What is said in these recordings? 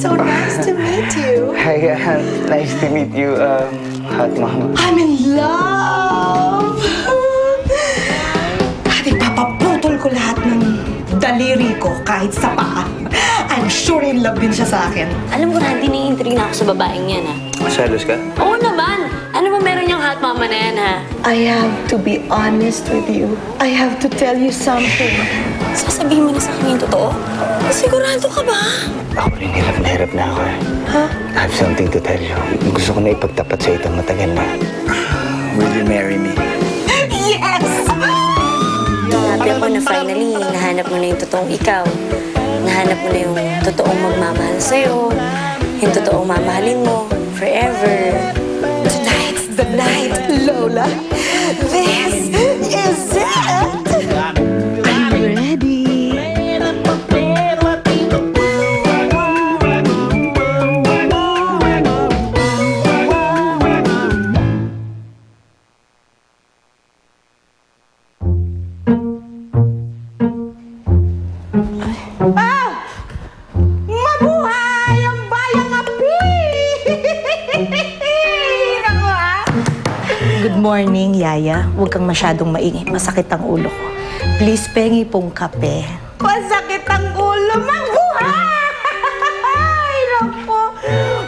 So nice to meet you. Hi, nice to meet you, hot mama. I'm in love! At ipapaputol ko lahat ng daliri ko kahit sa paa. I'm sure in love din siya sa akin. Alam mo, Randy, naiintrigue na ako sa babaeng yan, ha? Selos ka? Oo naman! Ano ba meron yung hot mama na yan, ha? I have to be honest with you. I have to tell you something. Sasabihin mo na sa akin yung totoo? Sigurado ka ba? Ako rin hirap na ako eh. Huh? I have something to tell you. Gusto ko na ipagtapat sa itong matagal na. Will you marry me? Yes! Happy ako na finally, nahanap mo na yung totoong ikaw. Nahanap mo na yung totoong magmamahal sa'yo. Yung totoong mamahalin mo forever. Tonight's the night, Lola. This is it! I'm ready. Mabuhay ang bayang api! Naku, ha? Good morning, Yaya. Huwag kang masyadong maingay. Masakit ang ulo ko. Please, pengi pong kape. Masakit ang ulo, mabuhay! Naku,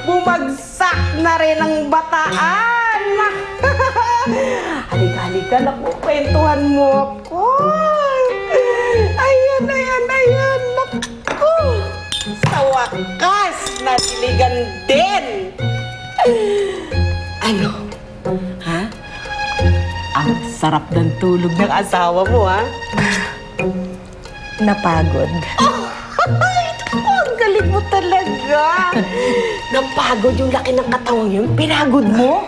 bumagsak na rin ang bataan. Halika, naku, kwentuhan mo ako. Ayan. Naku, sa wakas, nadiligan din. Ano? Ha? Ang sarap ng tulog ng asawa mo, ha? Napagod. Ang galing mo talaga. Napagod yung laki ng katawang yun. Pinagod mo?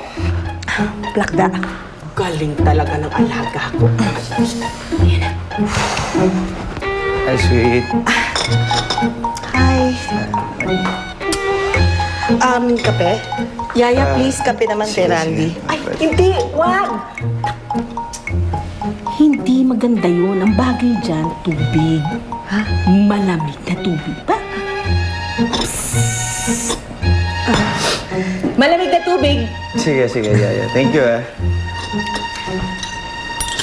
Plakda. Galing talaga ng alaga ko. Hi, sweet. Hi. Kape? Yaya, please, kape naman kay Randy. sige. Ay, hindi, wag! Hindi maganda yun. Ang bagay dyan, tubig. Ha? Malamig na tubig ba? Malamig na tubig? Sige, Yaya. Thank you, ah.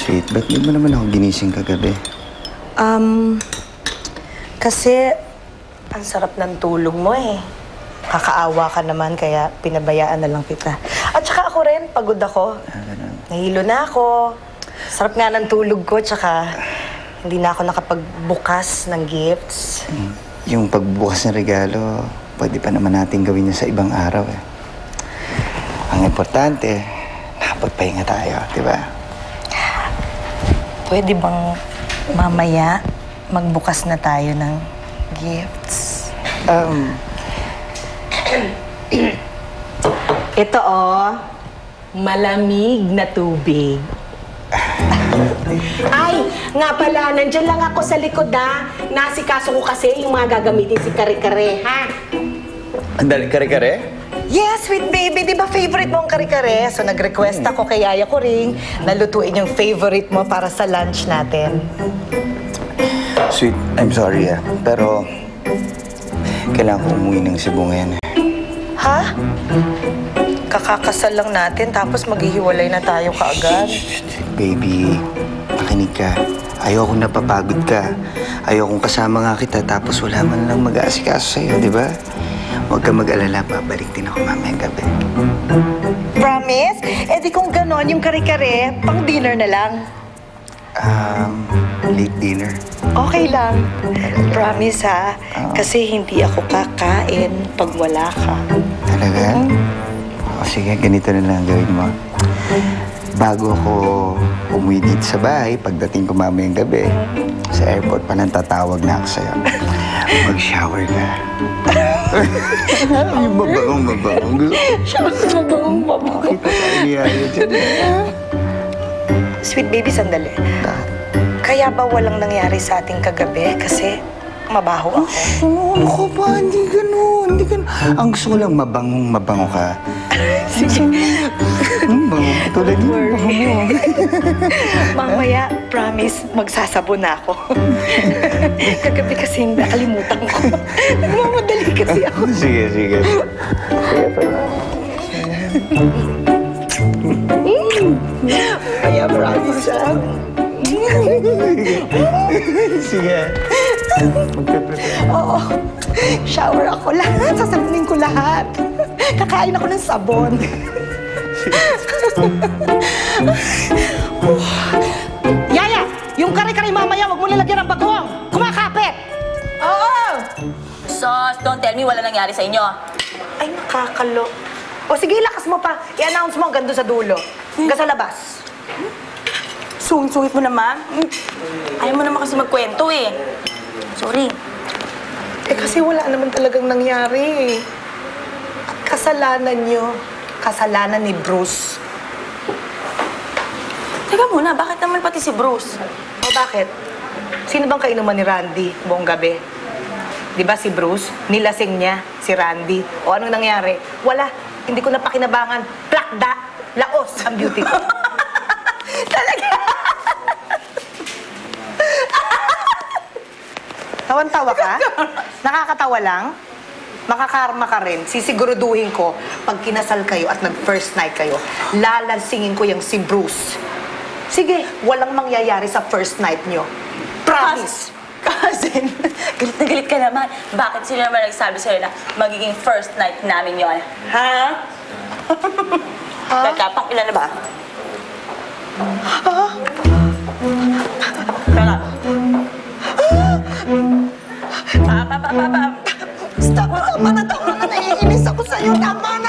Sweet, ba't di mo naman ako ginising kagabi? Kasi ang sarap ng tulog mo eh. Kakaawa ka naman, kaya pinabayaan na lang kita. At saka ako rin, pagod ako. Nahilo na ako. Sarap nga ng tulog ko, tsaka hindi na ako nakapagbukas ng gifts. Yung pagbukas ng regalo, pwede pa naman natin gawin niya sa ibang araw eh. Ang importante, nakapagpahinga tayo, di ba? Pwede bang mamaya magbukas na tayo ng gifts? Ito malamig na tubig. Ay, nga pala, nandyan lang ako sa likod, ha? Nasikaso ko kasi yung mga gagamitin si Kare-Kare, ha? Ang dali kare-kare? Yes, sweet baby. Di ba favorite mo ang kare-kare? So nag-request ako kay Yaya ko ring nalutuin yung favorite mo para sa lunch natin. Sweet, I'm sorry ah. Pero, kailangan ko umuwi ng Cebu ngayon eh. Ha? Kakakasal lang natin tapos maghihiwalay na tayo kaagad. Baby, makinig ka. Ayokong napapagod ka. Ayokong kasama nga kita tapos wala man lang mag-aasikaso sa'yo, di ba? Huwag ka mag-alala, babalik din ako mamayang gabi. Promise? Eh di kung ganon, yung kare-kare, pang dinner na lang. Late dinner. Okay lang. Promise ha? Kasi hindi ako kakain pag wala ka. Talaga? O sige, ganito na lang gawin mo. Bago ako umuwi dito sa bahay, pagdating ko mamayang gabi, sa airport pa nang tatawag na ako sa'yo. Mag-shower ka. Yung mabangong. Kita tayo ni Yaya dyan. Sweet baby, sandali. Kaya ba walang nangyari sa ating kagabi? Kasi mabaho ako. Ano ka ba? Hindi ganun. Ang gusto ko lang mabango ka. Sige. Tulad mo. Mamaya, promise, magsasabon na ako. Kagabi kasi nakalimutan ko. Nagmamadali kasi ako. Sige, sige. Sige pa. Mamaya, promise, ha? Sige. Magpe-prepare. Oo. Shower ako lahat. Sasabunin ko lahat. Kakain ako ng sabon. Yaya! Yung kare-kare mamaya, wag mo nilagyan ng bagong! Kumakapit! Oo! Sos, don't tell me wala nangyari sa inyo. Ay, nakakalo. O sige, lakas mo pa. I-announce mo hanggang doon sa dulo. Hanggang sa labas. Sungit mo naman. Ayaw mo naman kasi magkwento eh. Sorry. Eh kasi wala naman talagang nangyari. At kasalanan nyo. Kasalanan ni Bruce. Teka muna, bakit naman pati si Bruce? O bakit? Sino bang kainuman ni Randy buong gabi? Di ba si Bruce? Nilasing niya si Randy. O anong nangyari? Wala. Hindi ko na pakinabangan. Plakda. Laos ang beauty ko. Talaga. Tawan-tawa ka? Nakakatawa lang? Makakarma ka rin. Sisiguraduhin ko, pag kinasal kayo at nag-first night kayo, lalansingin ko yung si Bruce. Sige, walang mangyayari sa first night nyo. Promise! Cousin, galit na galit ka naman. Bakit sila naman nagsabi sa'yo na magiging first night namin yon? Ha? Teka, pang ilan na ba? Teka. Stop! Tama na, naiinis ako sa'yo. Tama na!